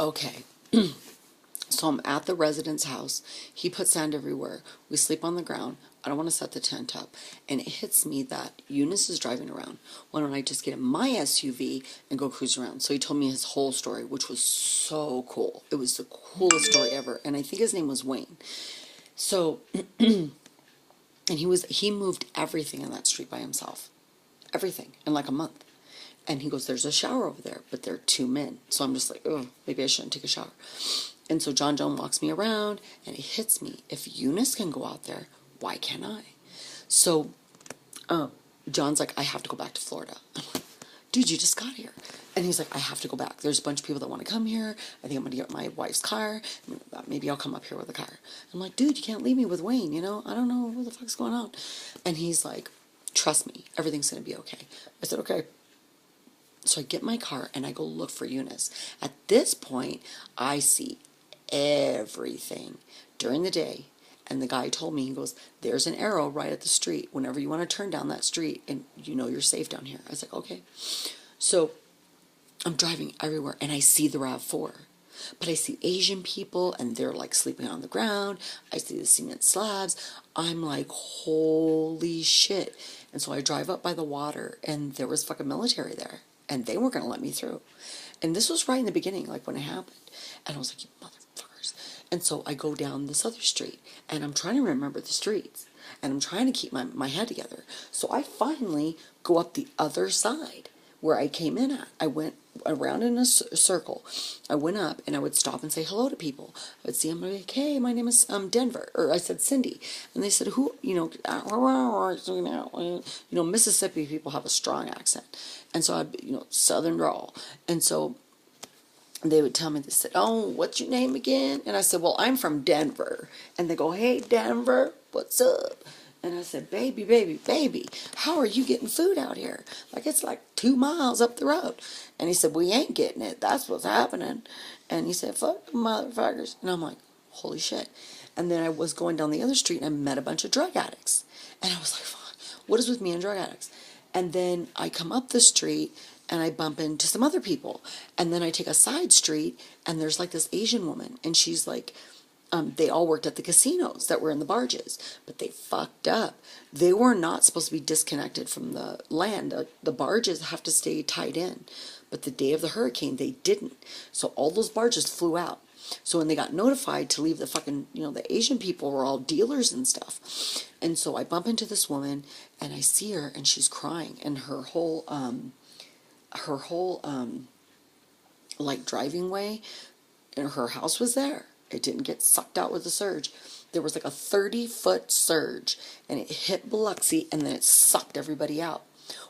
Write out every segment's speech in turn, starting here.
Okay. So I'm at the resident's house. He put sand everywhere. We sleep on the ground. I don't want to set the tent up. And it hits me that Eunice is driving around. Why don't I just get in my SUV and go cruise around? So he told me his whole story, which was so cool. It was the coolest story ever. And I think his name was Wayne. So, and he moved everything in that street by himself. Everything in like a month. And he goes, there's a shower over there, but there are two men. So I'm just like, oh, maybe I shouldn't take a shower. And so John walks me around, and it hits me. If Eunice can go out there, why can't I? So John's like, I have to go back to Florida. I'm like, dude, you just got here. And he's like, I have to go back. There's a bunch of people that want to come here. I think I'm going to get my wife's car. Maybe I'll come up here with a car. I'm like, dude, you can't leave me with Wayne, you know? I don't know what the fuck's going on. And he's like, trust me, everything's going to be okay. I said, okay. So I get my car and I go look for Eunice. At this point, I see everything during the day. And the guy told me, he goes, there's an arrow right at the street. Whenever you want to turn down that street and you know you're safe down here. I was like, okay. So I'm driving everywhere and I see the RAV4. But I see Asian people and they're like sleeping on the ground. I see the cement slabs. I'm like, holy shit. And so I drive up by the water and there was fucking military there. And they weren't going to let me through. And this was right in the beginning, like when it happened. And I was like, you motherfuckers. And so I go down this other street. And I'm trying to remember the streets. And I'm trying to keep my head together. So I finally go up the other side where I came in at. I went around in a circle. I went up and I would stop and say hello to people. I would see them like, hey, my name is Denver. Or I said Cindy. And they said, who, Mississippi people have a strong accent. And so I'd, Southern drawl. And so they would tell me, they said, oh, what's your name again? And I said, well, I'm from Denver. And they go, hey, Denver, what's up? And I said, baby, how are you getting food out here? Like, it's like 2 miles up the road. And he said, we ain't getting it. That's what's happening. And he said, fuck them motherfuckers. And I'm like, holy shit. And then I was going down the other street and I met a bunch of drug addicts. And I was like, fuck, what is with me and drug addicts? And then I come up the street and I bump into some other people. And then I take a side street and there's like this Asian woman. And she's like, they all worked at the casinos that were in the barges, but they fucked up. They were not supposed to be disconnected from the land. The barges have to stay tied in. But the day of the hurricane, they didn't. So all those barges flew out. So when they got notified to leave the fucking, the Asian people were all dealers and stuff. And so I bump into this woman and I see her and she's crying and her whole like driving way and her house was there. It didn't get sucked out with the surge. There was like a 30-foot surge and it hit Biloxi and then it sucked everybody out.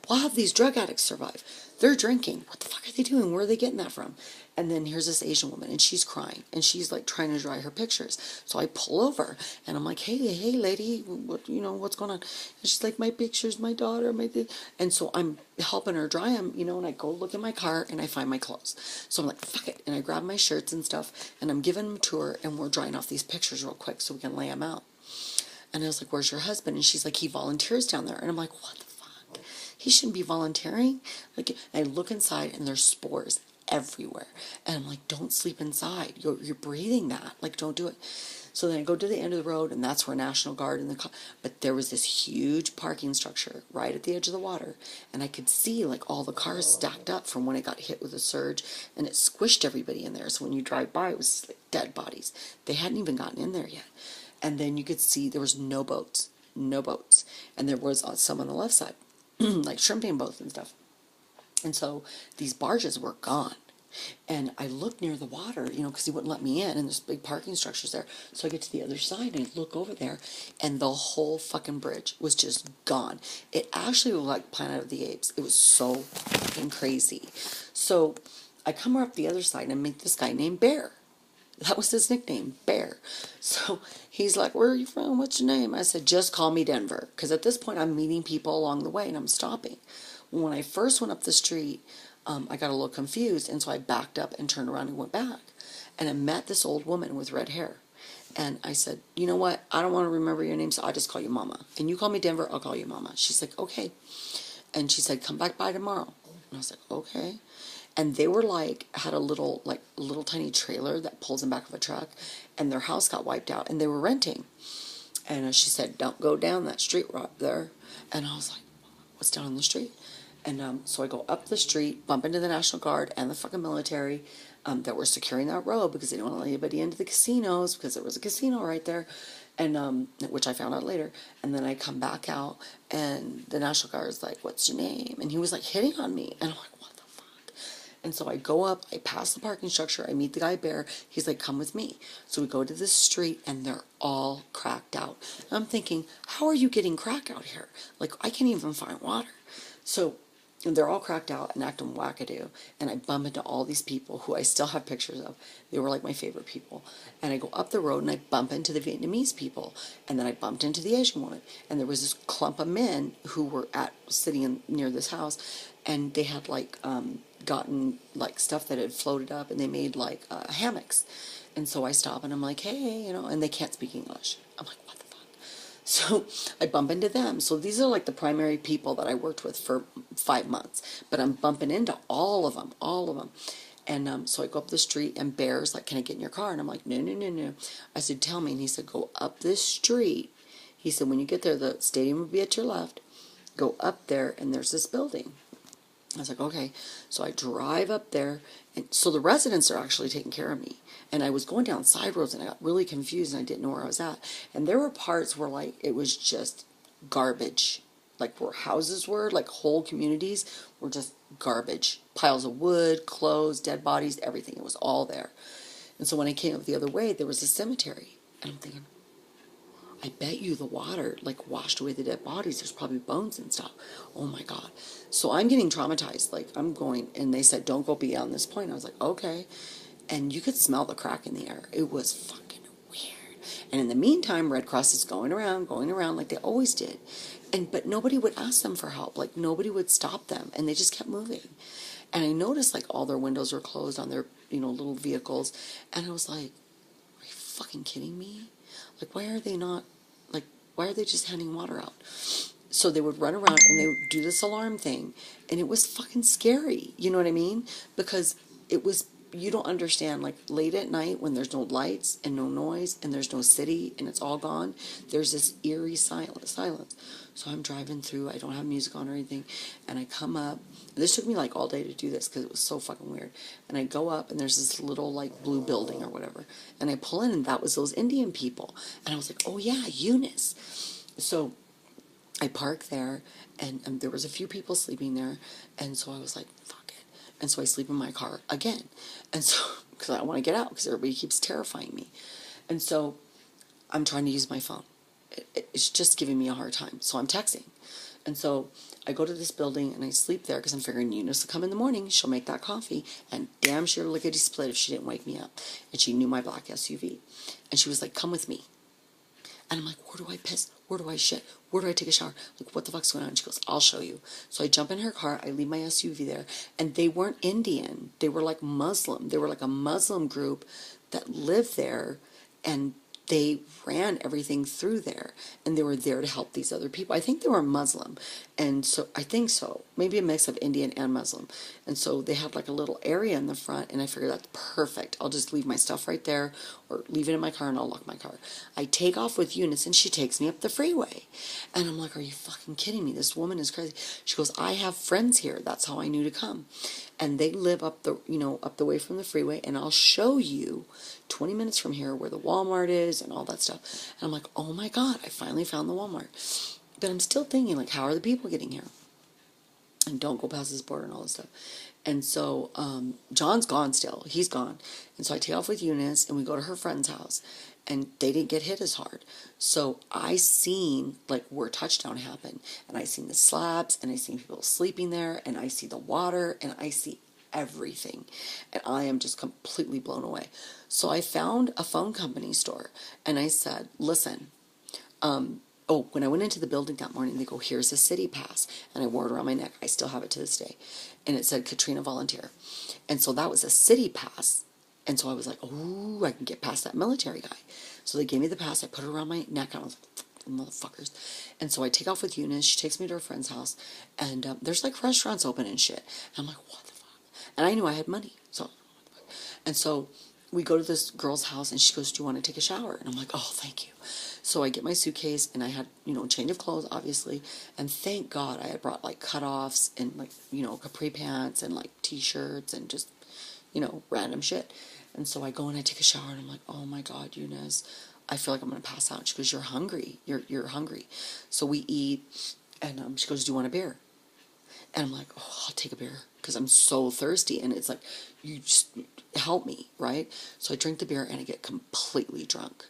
Well, how have these drug addicts survived? They're drinking. What the fuck are they doing? Where are they getting that from? And then here's this Asian woman and she's crying and she's like trying to dry her pictures. So I pull over and I'm like, hey lady, what's going on? And she's like, my pictures, my daughter, and so I'm helping her dry them, and I go look in my car and I find my clothes. So I'm like, fuck it. And I grab my shirts and stuff and I'm giving them a tour and we're drying off these pictures real quick so we can lay them out. And I was like, where's your husband? And she's like, he volunteers down there. And I'm like, what the fuck? He shouldn't be volunteering. Like, and I look inside and there's spores everywhere. And I'm like, don't sleep inside. You're breathing that. Like, don't do it. So then I go to the end of the road and that's where National Guard and but there was this huge parking structure right at the edge of the water. And I could see like all the cars stacked up from when it got hit with the surge and it squished everybody in there. So when you drive by, it was like dead bodies. They hadn't even gotten in there yet. And then you could see there was no boats. And there was some on the left side, like shrimping boats and stuff. And so these barges were gone. And I looked near the water, because he wouldn't let me in, and there's big parking structures there. So I get to the other side and I look over there, and the whole fucking bridge was just gone. It actually looked like Planet of the Apes. It was so fucking crazy. So I come up the other side and I meet this guy named Bear. That was his nickname, Bear. So he's like, where are you from? What's your name? I said, just call me Denver. Because at this point, I'm meeting people along the way and I'm stopping. When I first went up the street, I got a little confused. And so I backed up and turned around and went back. And I met this old woman with red hair. And I said, you know what? I don't want to remember your name, so I'll just call you Mama. And you call me Denver, I'll call you Mama. She's like, okay. And she said, come back by tomorrow. And I was like, okay. And they were like, had a little, like, little tiny trailer that pulls in back of a truck, and their house got wiped out, and they were renting. And she said, don't go down that street right there. And I was like, what's down on the street? And so I go up the street, bump into the National Guard and the fucking military that were securing that road because they don't want anybody into the casinos because there was a casino right there, and which I found out later. And then I come back out, and the National Guard is like, what's your name? And he was like hitting on me. And I'm like, what the fuck? And so I go up, I pass the parking structure, I meet the guy Bear. He's like, come with me. So we go to this street, and they're all cracked out. And I'm thinking, how are you getting crack out here? Like, I can't even find water. So and they're all cracked out and acting wackadoo. And I bump into all these people who I still have pictures of. They were like my favorite people. And I go up the road and I bump into the Vietnamese people. And then I bumped into the Asian woman. And there was this clump of men who were sitting near this house. And they had like gotten like stuff that had floated up, and they made like hammocks. And so I stop and I'm like, hey, and they can't speak English. I'm like, what the fuck? So I bump into them. So these are like the primary people that I worked with for 5 months. But I'm bumping into all of them. And so I go up the street, and Bear's like, can I get in your car? And I'm like, no, no, no, no. I said, tell me. And he said, go up this street. He said, when you get there, the stadium will be at your left. Go up there, and there's this building. I was like, okay. So I drive up there, and so the residents are actually taking care of me. And I was going down side roads, and I got really confused, and I didn't know where I was at. And there were parts where, like, it was just garbage. Like, where houses were, like, whole communities were just garbage. Piles of wood, clothes, dead bodies, everything. It was all there. And so when I came up the other way, there was a cemetery. And I'm thinking, I bet you the water, like, washed away the dead bodies. There's probably bones and stuff. Oh, my God. So I'm getting traumatized. Like, I'm going, and they said, don't go beyond this point. I was like, okay. And you could smell the crack in the air. It was fucking weird. And in the meantime, Red Cross is going around like they always did. But nobody would ask them for help. Like, nobody would stop them. And they just kept moving. And I noticed, like, all their windows were closed on their, little vehicles. And I was like, are you fucking kidding me? Like, why are they just handing water out? So they would run around and they would do this alarm thing. And it was fucking scary. You know what I mean? Because it was, you don't understand, like, late at night when there's no lights and no noise and there's no city and it's all gone, there's this eerie silence. So I'm driving through, I don't have music on or anything, and I come up. This took me like all day to do this because it was so fucking weird. And I go up, and there's this little like blue building or whatever, and I pull in, and that was those Indian people. And I was like, oh yeah, Eunice. So I park there, and there was a few people sleeping there, and so I was like, fuck it. And so I sleep in my car again, and so because I don't want to get out because everybody keeps terrifying me. And so I'm trying to use my phone. It's just giving me a hard time. So I'm texting. And so I go to this building and I sleep there because I'm figuring Eunice will come in the morning. She'll make that coffee. And damn sure lickety split if she didn't wake me up. And she knew my black SUV. And she was like, come with me. And I'm like, where do I piss? Where do I shit? Where do I take a shower? Like, what the fuck's going on? And she goes, I'll show you. So I jump in her car. I leave my SUV there. And they weren't Indian. They were like Muslim. They were like a Muslim group that lived there. And they ran everything through there, and they were there to help these other people. I think they were Muslim, and so I think so, maybe a mix of Indian and Muslim. And so they had like a little area in the front, and I figured that's perfect. I'll just leave my stuff right there, or leave it in my car, and I'll lock my car. I take off with Eunice, and she takes me up the freeway, and I'm like, are you fucking kidding me? This woman is crazy. She goes, I have friends here. That's how I knew to come. And they live up the way from the freeway, and I'll show you 20 minutes from here where the Walmart is and all that stuff. And I'm like, oh my God, I finally found the Walmart. But I'm still thinking, like, how are the people getting here? And don't go past this border and all this stuff. And so John's gone still. He's gone. And so I take off with Eunice, and we go to her friend's house. And they didn't get hit as hard. So I seen, like, where touchdown happened. And I seen the slabs, and I seen people sleeping there, and I see the water, and I see everything. And I am just completely blown away. So I found a phone company store, and I said, listen, when I went into the building that morning, they go, here's a city pass. And I wore it around my neck. I still have it to this day. And it said, Katrina volunteer. And so that was a city pass. And so I was like, oh, I can get past that military guy. So they gave me the pass. I put it around my neck. And I was like, motherfuckers. And so I take off with Eunice. She takes me to her friend's house. And there's like restaurants open and shit. And I'm like, what the fuck? And I knew I had money. So we go to this girl's house, and she goes, do you want to take a shower? And I'm like, oh, thank you. So I get my suitcase, and I had, change of clothes, obviously. And thank God I had brought, like, cutoffs and, like, capri pants and, like, T-shirts and just, random shit. And so I go and I take a shower, and I'm like, oh, my God, Eunice, I feel like I'm going to pass out. She goes, you're hungry. You're hungry. So we eat, and she goes, do you want a beer? And I'm like, oh, I'll take a beer because I'm so thirsty. And it's like, you just help me, right? So I drink the beer and I get completely drunk.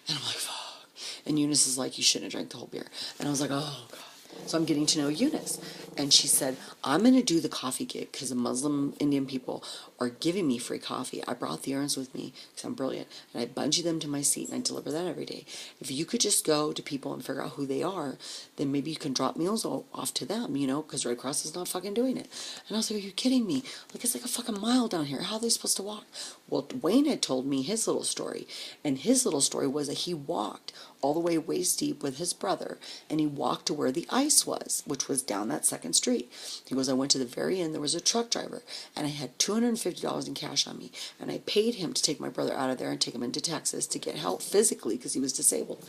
And I'm like, fuck. And Eunice is like, you shouldn't have drank the whole beer. And I was like, oh, God. So I'm getting to know Eunice. And she said, I'm going to do the coffee gig because the Muslim Indian people are giving me free coffee. I brought the urns with me because I'm brilliant. And I bungee them to my seat and I deliver that every day. If you could just go to people and figure out who they are, then maybe you can drop meals off to them, because Red Cross is not fucking doing it. And I was like, are you kidding me? Like, it's like a fucking mile down here. How are they supposed to walk? Well, Wayne had told me his little story. And his little story was that he walked all the way waist deep with his brother, and he walked to where the ice was, which was down that second street. He goes, I went to the very end, there was a truck driver, and I had $250 in cash on me, and I paid him to take my brother out of there and take him into Texas to get help physically because he was disabled.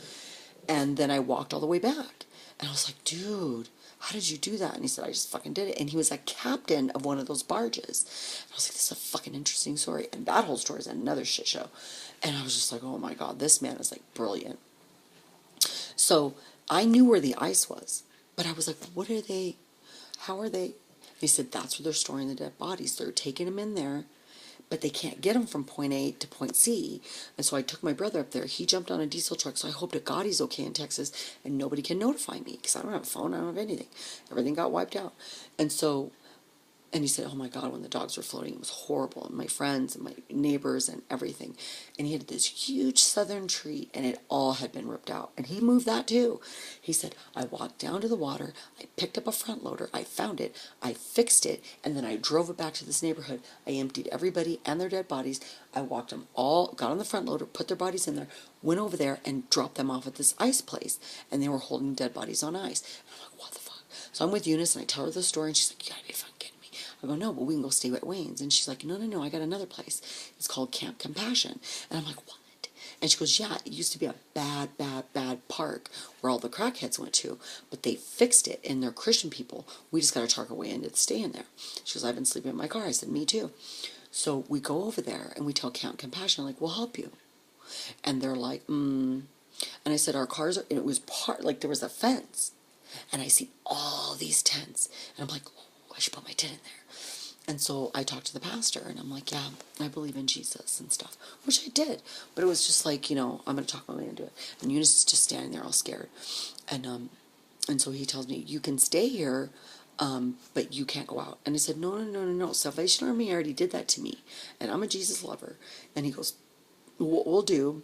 And then I walked all the way back, and I was like, dude, how did you do that? And he said, I just fucking did it. And he was a captain of one of those barges. And I was like, this is a fucking interesting story. And that whole story is another shit show. And I was just like, oh my God, this man is like brilliant. So I knew where the ice was, but I was like, what are they, how are they? He said, that's where they're storing the dead bodies. They're taking them in there, but they can't get them from point A to point C. And so I took my brother up there. He jumped on a diesel truck, so I hope to God he's okay in Texas, and nobody can notify me, because I don't have a phone, I don't have anything. Everything got wiped out. And he said, oh my God, when the dogs were floating, it was horrible. And my friends and my neighbors and everything. And he had this huge southern tree, and it all had been ripped out. And he moved that too. He said, I walked down to the water, I picked up a front loader, I found it, I fixed it, and then I drove it back to this neighborhood. I emptied everybody and their dead bodies. I walked them all, got on the front loader, put their bodies in there, went over there and dropped them off at this ice place. And they were holding dead bodies on ice. And I'm like, what the fuck? So I'm with Eunice, and I tell her the story, and she's like, you gotta be fucking kidding me. I go, no, but we can go stay at Wayne's. And she's like, no, I got another place. It's called Camp Compassion. And I'm like, what? And she goes, yeah, it used to be a bad park where all the crackheads went to, but they fixed it, and they're Christian people. We just got to talk our way into staying there. She goes, I've been sleeping in my car. I said, me too. So we go over there, and we tell Camp Compassion, like, we'll help you. And they're like, And I said, our cars are, and it was there was a fence. And I see all these tents. And I'm like, oh, I should put my tent in there. And so I talked to the pastor, and I'm like, yeah, I believe in Jesus and stuff, which I did. But it was just like, I'm going to talk my way into it. And Eunice is just standing there all scared. And so he tells me, you can stay here, but you can't go out. And I said, no. Salvation Army already did that to me. And I'm a Jesus lover. And he goes, what we'll do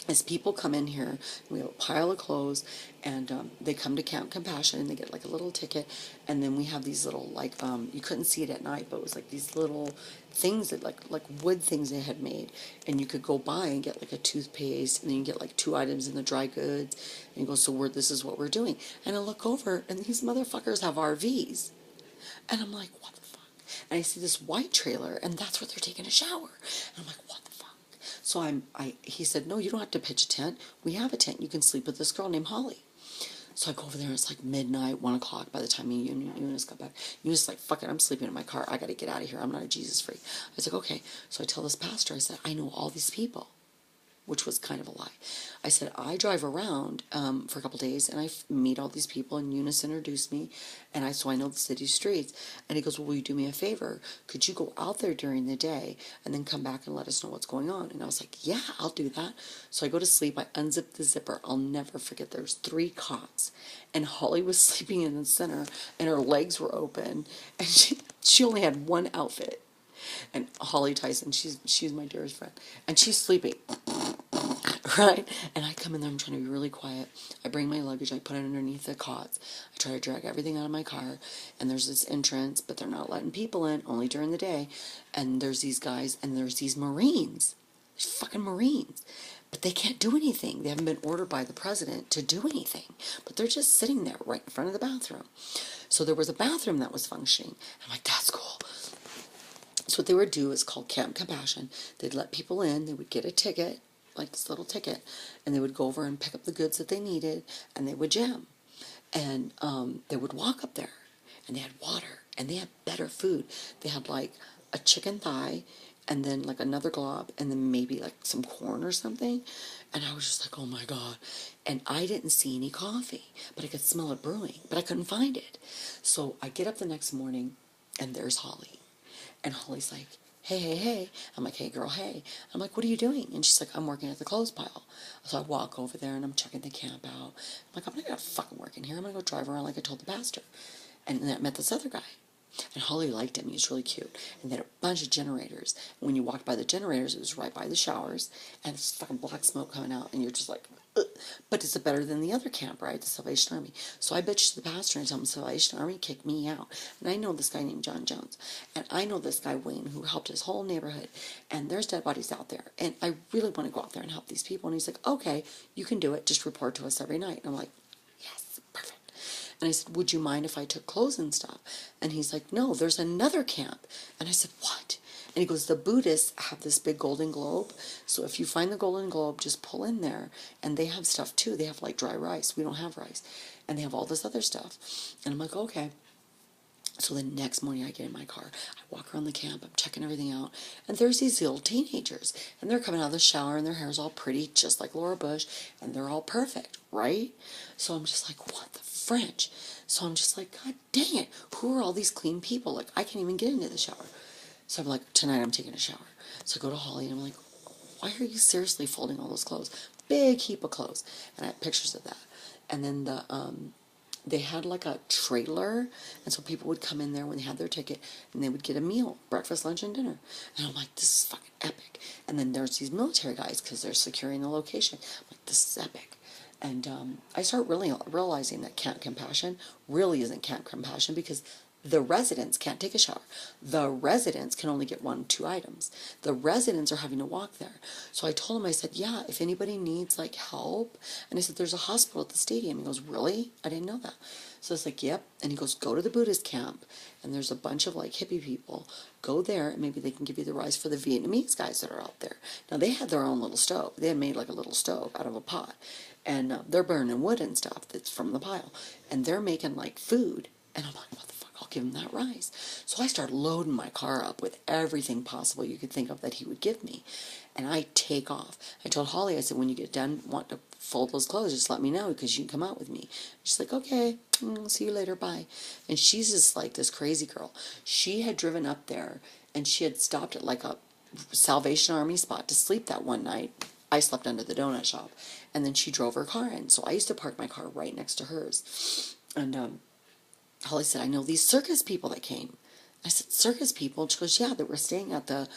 is people come in here, and we have a pile of clothes, and they come to Camp Compassion, and they get like a little ticket, and then we have these little, like, you couldn't see it at night, but it was like these little things that, like wood things they had made, and you could go by and get like a toothpaste, and then you get like 2 items in the dry goods, and you go, so this is what we're doing. And I look over, and these motherfuckers have RVs, and I'm like, what the fuck? And I see this white trailer, and that's where they're taking a shower, and I'm like, what the fuck? So he said, no, you don't have to pitch a tent. We have a tent. You can sleep with this girl named Holly. So I go over there, and it's like midnight, 1 o'clock by the time me and Eunice got back. Eunice is like, fuck it, I'm sleeping in my car. I got to get out of here. I'm not a Jesus freak. I was like, okay. So I tell this pastor, I said, I know all these people, which was kind of a lie. I said, I drive around for a couple days, and I meet all these people, and Eunice introduced me, and so I know the city streets. And he goes, well, will you do me a favor? Could you go out there during the day and then come back and let us know what's going on? And I was like, yeah, I'll do that. So I go to sleep. I unzip the zipper. I'll never forget, there's 3 cots, and Holly was sleeping in the center, and her legs were open, and she only had 1 outfit. And Holly Tyson, she's my dearest friend, and she's sleeping, right? And I come in there, I'm trying to be really quiet. I bring my luggage, I put it underneath the cots. I try to drag everything out of my car, and there's this entrance, but they're not letting people in, only during the day. And there's these guys, and there's these Marines. There's fucking Marines. But they can't do anything. They haven't been ordered by the president to do anything. But they're just sitting there right in front of the bathroom. So there was a bathroom that was functioning. I'm like, that's cool. So what they would do is called Camp Compassion. They'd let people in. They would get a ticket, like this little ticket, and they would go over and pick up the goods that they needed, and they would jam. And they would walk up there, and they had water, and they had better food. They had like a chicken thigh, and then like another glob, and then maybe like some corn or something. And I was just like, oh my God. And I didn't see any coffee, but I could smell it brewing, but I couldn't find it. So I get up the next morning, and there's Holly. And Holly's like, hey, hey, hey. I'm like, hey, girl, hey. I'm like, what are you doing? And she's like, I'm working at the clothes pile. So I walk over there, and I'm checking the camp out. I'm like, I'm not going to fucking work in here. I'm going to go drive around like I told the pastor. And then I met this other guy. And Holly liked him. He was really cute. And they had a bunch of generators. And when you walked by the generators, it was right by the showers. And it's fucking black smoke coming out. And you're just like, ugh. But it's better than the other camp, right? The Salvation Army. So I bitched to the pastor and told him the Salvation Army kicked me out. And I know this guy named John Jones. And I know this guy Wayne who helped his whole neighborhood. And there's dead bodies out there. And I really want to go out there and help these people. And he's like, okay, you can do it. Just report to us every night. And I'm like, yes, perfect. And I said, would you mind if I took clothes and stuff? And he's like, no, there's another camp. And I said, what? And he goes, the Buddhists have this big golden globe. So if you find the golden globe, just pull in there. And they have stuff too. They have like dry rice. We don't have rice. And they have all this other stuff. And I'm like, okay. So the next morning I get in my car, I walk around the camp, I'm checking everything out, and there's these little teenagers, and they're coming out of the shower, and their hair's all pretty, just like Laura Bush, and they're all perfect, right? So I'm just like, what the French? So I'm just like, God dang it, who are all these clean people? Like, I can't even get into the shower. So I'm like, tonight I'm taking a shower. So I go to Holly, and I'm like, why are you seriously folding all those clothes? Big heap of clothes. And I have pictures of that. And then they had like a trailer, and so people would come in there when they had their ticket, and they would get a meal, breakfast, lunch, and dinner. And I'm like, this is fucking epic. And then there's these military guys, because they're securing the location. I'm like, this is epic. And I start really realizing that Camp Compassion really isn't Camp Compassion, because the residents can't take a shower. The residents can only get 1, 2 items. The residents are having to walk there. So I told him, I said, yeah, if anybody needs like help. And I said, there's a hospital at the stadium. He goes, really? I didn't know that. So I was like, yep. And he goes, go to the Buddhist camp. And there's a bunch of like hippie people. Go there and maybe they can give you the rice for the Vietnamese guys that are out there. Now they had their own little stove. They had made like a little stove out of a pot. And they're burning wood and stuff that's from the pile. And they're making like food. And I'm like, what the fuck, I'll give him that rice. So I start loading my car up with everything possible you could think of that he would give me. And I take off. I told Holly, I said, when you get done, want to fold those clothes, just let me know, because you can come out with me. She's like, okay, see you later, bye. And she's just like this crazy girl. She had driven up there, and she had stopped at like a Salvation Army spot to sleep that one night. I slept under the donut shop. And then she drove her car in. So I used to park my car right next to hers. And Holly said, I know these circus people that came. I said, circus people? And she goes, yeah, that were staying at the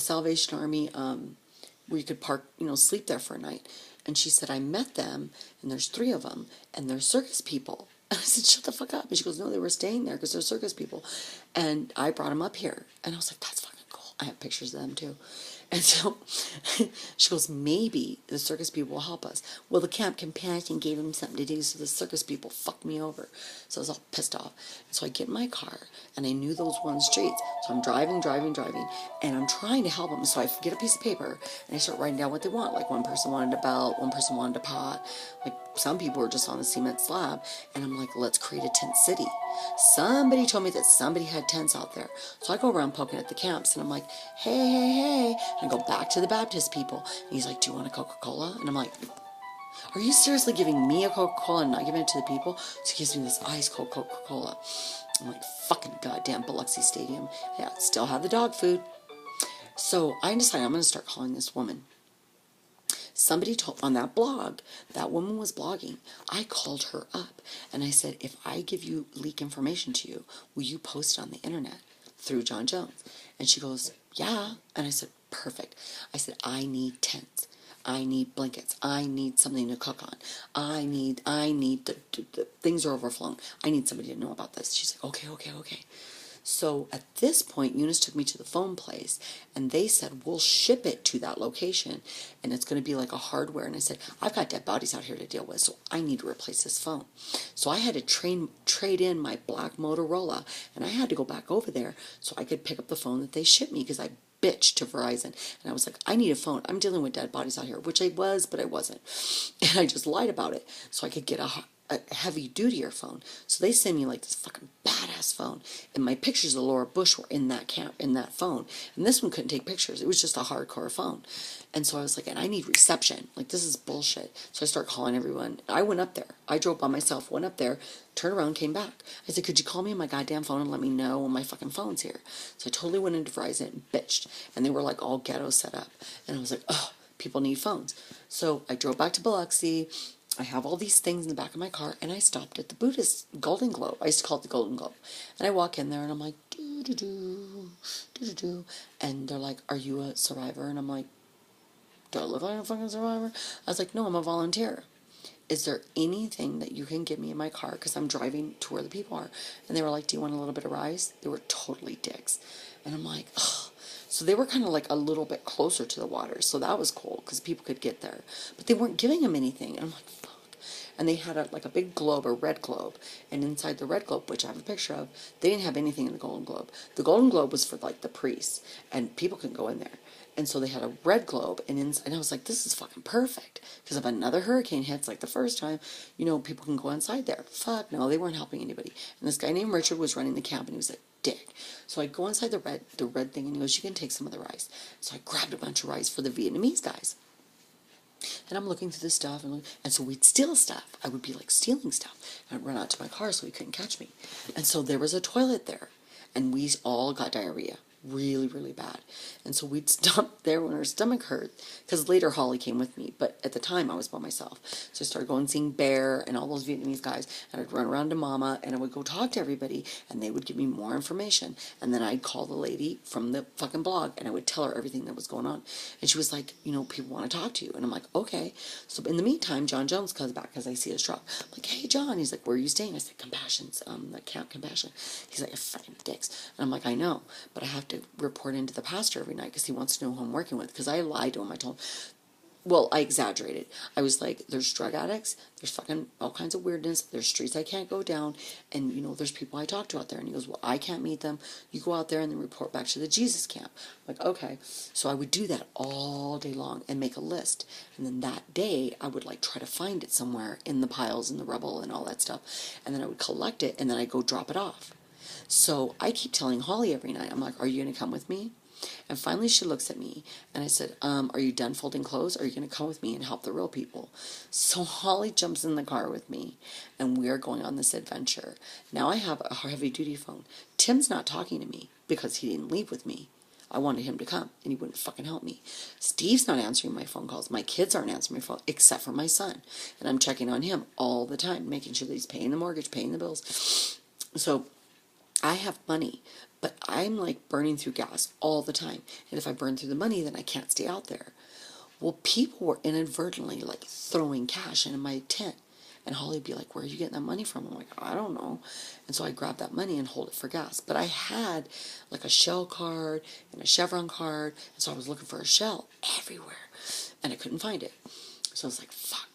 Salvation Army where you could park, sleep there for a night. And she said, I met them, and there's 3 of them, and they're circus people. And I said, shut the fuck up. And she goes, no, they were staying there because they're circus people. And I brought them up here. And I was like, that's fucking cool. I have pictures of them too. And so she goes, maybe the circus people will help us. Well, the Camp Compassion gave them something to do, so the circus people fucked me over. So I was all pissed off. So I get in my car, and I knew those one streets. So I'm driving, and I'm trying to help them. So I get a piece of paper, and I start writing down what they want. Like one person wanted a belt, one person wanted a pot. Like some people were just on the cement slab. And I'm like, let's create a tent city. Somebody told me that somebody had tents out there. So I go around poking at the camps, and I'm like, hey. And I go back to the Baptist people. And he's like, do you want a Coca-Cola? And I'm like, are you seriously giving me a Coca-Cola and not giving it to the people? So he gives me this ice cold Coca-Cola. I'm like, fucking goddamn Biloxi Stadium. Yeah, still have the dog food. So I decided I'm going to start calling this woman. Somebody told on that blog, that woman was blogging. I called her up and I said, if I give you leak information to you, will you post it on the internet through John Jones? And she goes, yeah. And I said, perfect. I said, I need tents. I need blankets. I need something to cook on. I need the things are overflowing. I need somebody to know about this. She's like, okay. So at this point, Eunice took me to the phone place, and they said, we'll ship it to that location, and it's going to be like a hardware. And I said, I've got dead bodies out here to deal with, so I need to replace this phone. So I had to trade in my black Motorola, and I had to go back over there so I could pick up the phone that they shipped me, because I bitched to Verizon. And I was like, I need a phone. I'm dealing with dead bodies out here, which I was, but I wasn't. And I just lied about it so I could get a heavy dutier phone. So they sent me like this fucking badass phone, and my pictures of Laura Bush were in that phone, and this one couldn't take pictures. It was just a hardcore phone. And so I was like, and I need reception, like this is bullshit. So I started calling everyone. I went up there, I drove by myself, went up there, turned around, came back. I said, could you call me on my goddamn phone and let me know when my fucking phone's here? So I totally went into Verizon and bitched, and they were like all ghetto set up, and I was like, oh, people need phones. So I drove back to Biloxi. I have all these things in the back of my car, and I stopped at the Buddhist Golden Globe. I used to call it the Golden Globe. And I walk in there, and I'm like, do-do-do, do-do-do. And they're like, are you a survivor? And I'm like, do I look like a fucking survivor? I was like, no, I'm a volunteer. Is there anything that you can give me in my car? Because I'm driving to where the people are. And they were like, do you want a little bit of rice? They were totally dicks. And I'm like, ugh. So they were kind of like a little bit closer to the water. So that was cool because people could get there. But they weren't giving them anything. And I'm like, fuck. And they had like a big globe, a red globe. And inside the red globe, which I have a picture of, they didn't have anything in the Golden Globe. The Golden Globe was for like the priests. And people couldn't go in there. And so they had a red globe, and I was like, this is fucking perfect. Because if another hurricane hits, like the first time, people can go inside there. Fuck, no, they weren't helping anybody. And this guy named Richard was running the camp, and he was a dick. So I go inside the red thing, and he goes, you can take some of the rice. So I grabbed a bunch of rice for the Vietnamese guys. And I'm looking through this stuff, and so we'd steal stuff. I would be like stealing stuff. And I'd run out to my car so he couldn't catch me. And so there was a toilet there, and we all got diarrhea. Really, really bad. And so we'd stop there when our stomach hurt, because later Holly came with me, but at the time I was by myself. So I started going and seeing Bear and all those Vietnamese guys, and I'd run around to Mama, and I would go talk to everybody, and they would give me more information. And then I'd call the lady from the fucking blog, and I would tell her everything that was going on. And she was like, people want to talk to you. And I'm like, okay. So in the meantime, John Jones comes back because I see his truck. I'm like, hey, John. He's like, where are you staying? I said, Compassion's, the Camp Compassion. He's like, fucking dicks. And I'm like, I know, but I have to report into the pastor every night because he wants to know who I'm working with. Because I lied to him. I told him, well, I exaggerated. I was like, there's drug addicts, there's fucking all kinds of weirdness, there's streets I can't go down, and there's people I talk to out there. And he goes, well, I can't meet them. You go out there and then report back to the Jesus camp. I'm like, okay. So I would do that all day long and make a list. And then that day I would like try to find it somewhere in the piles and the rubble and all that stuff. And then I would collect it, and then I'd go drop it off. So I keep telling Holly every night, I'm like, are you going to come with me? And finally she looks at me, and I said, are you done folding clothes? Or are you going to come with me and help the real people? So Holly jumps in the car with me, and we are going on this adventure. Now I have a heavy-duty phone. Tim's not talking to me because he didn't leave with me. I wanted him to come, and he wouldn't fucking help me. Steve's not answering my phone calls. My kids aren't answering my phone, except for my son. And I'm checking on him all the time, making sure that he's paying the mortgage, paying the bills. So I have money, but I'm like burning through gas all the time. And if I burn through the money, then I can't stay out there. Well, people were inadvertently like throwing cash into my tent. And Holly'd be like, where are you getting that money from? I'm like, I don't know. And so I grabbed that money and hold it for gas. But I had like a Shell card and a Chevron card. And so I was looking for a Shell everywhere. And I couldn't find it. So I was like, fuck.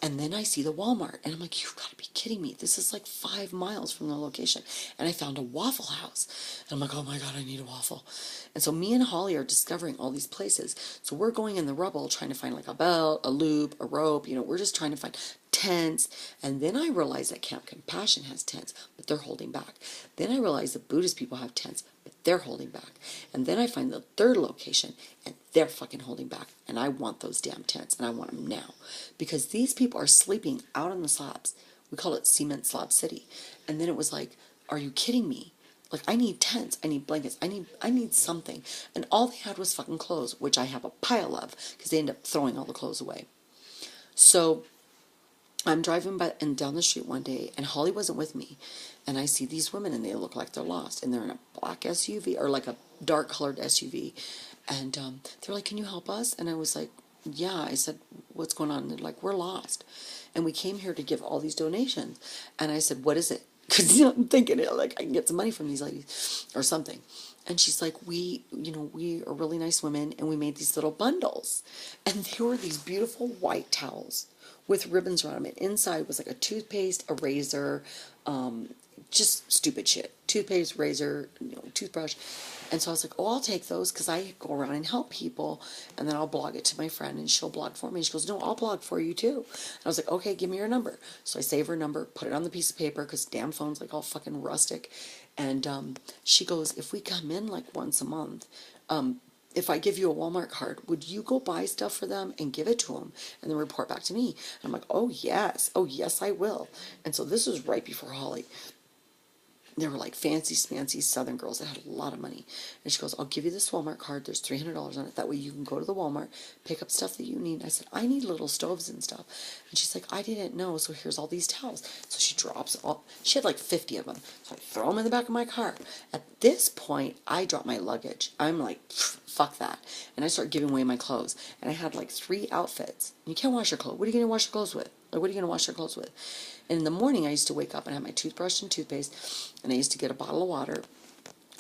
And then I see the Walmart, and I'm like, you've got to be kidding me. This is like 5 miles from the location. And I found a Waffle House. And I'm like, oh my God, I need a waffle. And so me and Holly are discovering all these places. So we're going in the rubble trying to find like a belt, a loop, a rope. We're just trying to find tents. And then I realize that Camp Compassion has tents, but they're holding back. Then I realize the Buddhist people have tents, but they're holding back. And then I find the third location, and they're fucking holding back. And I want those damn tents, and I want them now. Because these people are sleeping out on the slabs. We call it Cement Slab City. And then it was like, are you kidding me? Like, I need tents, I need blankets, I need something. And all they had was fucking clothes, which I have a pile of, because they end up throwing all the clothes away. So I'm driving down the street one day, and Holly wasn't with me, and I see these women, and they look like they're lost, and they're in a black SUV, or like a dark colored SUV, and they're like, can you help us? And I was like, yeah. I said, what's going on? And they're like, we're lost, and we came here to give all these donations. And I said, what is it? because I'm thinking, like, I can get some money from these ladies or something. And she's like, we are really nice women, and we made these little bundles. And they were these beautiful white towels with ribbons around them. And inside was like a toothpaste, a razor, just stupid shit. Toothpaste, razor, toothbrush. And so I was like, oh, I'll take those because I go around and help people. And then I'll blog it to my friend and she'll blog for me. And she goes, no, I'll blog for you too. And I was like, okay, give me your number. So I save her number, put it on the piece of paper because damn phone's like all fucking rustic. And she goes, if we come in like once a month, if I give you a Walmart card, would you go buy stuff for them and give it to them and then report back to me? And I'm like, oh, yes, I will. And so this was right before Holly. They were like fancy smancy Southern girls that had a lot of money. And she goes, I'll give you this Walmart card. There's $300 on it. That way you can go to the Walmart, pick up stuff that you need. I said, I need little stoves and stuff. And she's like, I didn't know. So here's all these towels. So she drops all, she had like 50 of them. So I throw them in the back of my car. At this point, I drop my luggage. I'm like, fuck that. And I start giving away my clothes. And I had like 3 outfits. You can't wash your clothes. What are you going to wash your clothes with? Like, what are you going to wash your clothes with? And in the morning, I used to wake up and have my toothbrush and toothpaste, and I used to get a bottle of water,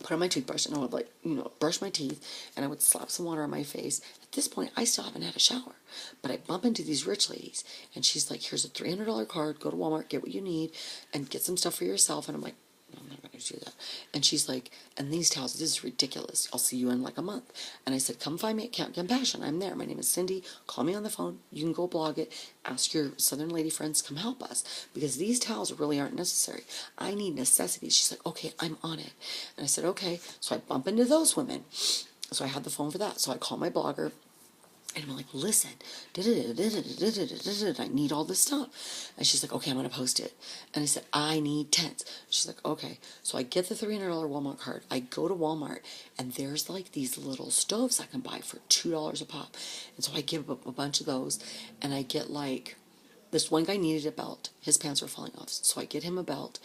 put on my toothbrush, and I would, like, brush my teeth, and I would slap some water on my face. At this point, I still haven't had a shower. But I bump into these rich ladies, and she's like, here's a $300 card, go to Walmart, get what you need, and get some stuff for yourself. And I'm like, no, I'm not going to do that. And she's like, and these towels, this is ridiculous. I'll see you in like a month. And I said, come find me at Camp Compassion. I'm there. My name is Cindy. Call me on the phone. You can go blog it. Ask your Southern lady friends to come help us because these towels really aren't necessary. I need necessities. She's like, okay, I'm on it. And I said, okay. So I bump into those women. So I had the phone for that. So I call my blogger. And I'm like, listen, I need all this stuff. And she's like, okay, I'm going to post it. And I said, I need tents. She's like, okay. So I get the $300 Walmart card. I go to Walmart, and there's like these little stoves I can buy for $2 a pop. And so I give a bunch of those, and I get like, this one guy needed a belt. His pants were falling off. So I get him a belt.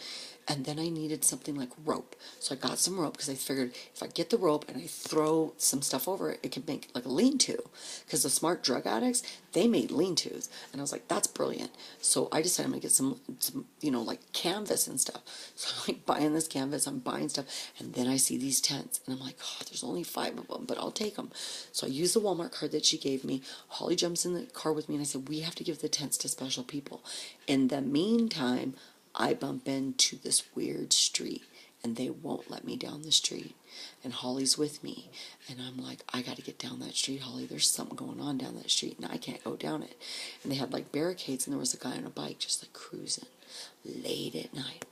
And then I needed something like rope. So I got some rope because I figured if I get the rope and I throw some stuff over it, it could make like a lean-to. Because the smart drug addicts, they made lean-tos. And I was like, that's brilliant. So I decided I'm going to get some, like canvas and stuff. So I'm like buying this canvas, I'm buying stuff. And then I see these tents. And I'm like, oh, there's only 5 of them, but I'll take them. So I use the Walmart card that she gave me. Holly jumps in the car with me and I said, we have to give the tents to special people. In the meantime, I bump into this weird street, and they won't let me down the street. And Holly's with me, and I'm like, I got to get down that street, Holly. There's something going on down that street, and I can't go down it. And they had like barricades, and there was a guy on a bike just like cruising late at night.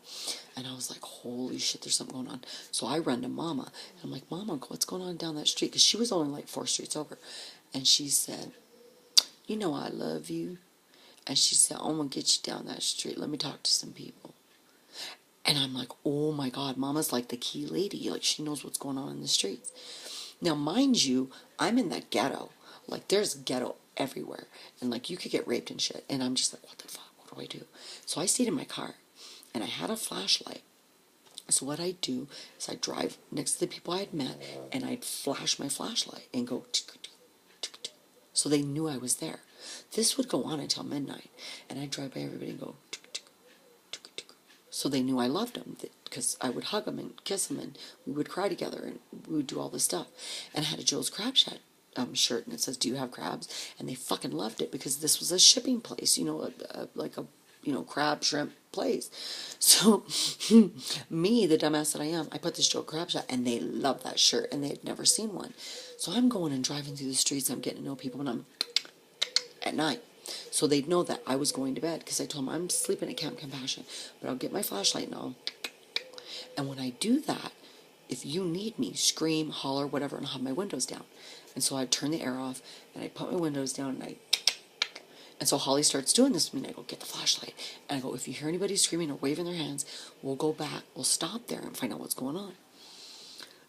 And I was like, holy shit, there's something going on. So I run to Mama, and I'm like, Mama, what's going on down that street? Because she was only like 4 streets over. And she said, you know I love you. And she said, I'm going to get you down that street. Let me talk to some people. And I'm like, oh my God, Mama's like the key lady. Like, she knows what's going on in the streets. Now, mind you, I'm in that ghetto. Like, there's ghetto everywhere. And, like, you could get raped and shit. And I'm just like, what the fuck? What do I do? So I stayed in my car. And I had a flashlight. So what I do is I drive next to the people I had met. And I'd flash my flashlight and go, so they knew I was there. This would go on until midnight, and I'd drive by everybody and go, so they knew I loved them, because I would hug them and kiss them, and we would cry together, and we would do all this stuff. And I had a Joe's Crab Shack shirt, and it says, do you have crabs? And they fucking loved it, because this was a shipping place, like a crab, shrimp place. So, me, the dumbass that I am, I put this Joe Crab Shack, and they loved that shirt, and they had never seen one. So I'm going and driving through the streets, I'm getting to know people, and I'm at night. So they'd know that I was going to bed, because I told them I'm sleeping at Camp Compassion, but I'll get my flashlight and all. And when I do that, if you need me, scream, holler, whatever, and I'll have my windows down. And so I'd turn the air off, and I'd put my windows down, and so Holly starts doing this with me, and I go, get the flashlight. And I go, if you hear anybody screaming or waving their hands, we'll go back, we'll stop there and find out what's going on.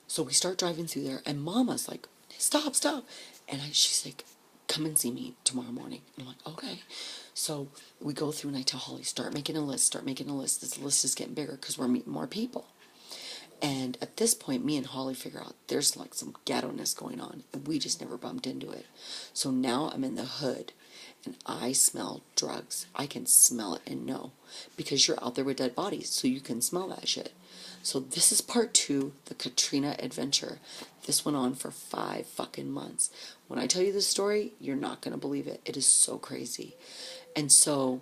So we start driving through there, and Mama's like, stop. And she's like, come and see me tomorrow morning. And I'm like, okay. So we go through, and I tell Holly, start making a list. This list is getting bigger because we're meeting more people. And at this point, me and Holly figure out there's like some ghetto-ness going on, and we just never bumped into it. So now I'm in the hood, and I smell drugs. I can smell it and know, because you're out there with dead bodies, so you can smell that shit. So this is part 2, the Katrina adventure. This went on for 5 fucking months. When I tell you this story, you're not going to believe it. It is so crazy. And so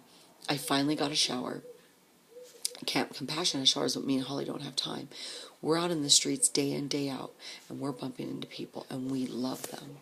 I finally got a shower. Camp Compassionate showers, but me and Holly don't have time. We're out in the streets day in, day out, and we're bumping into people, and we love them.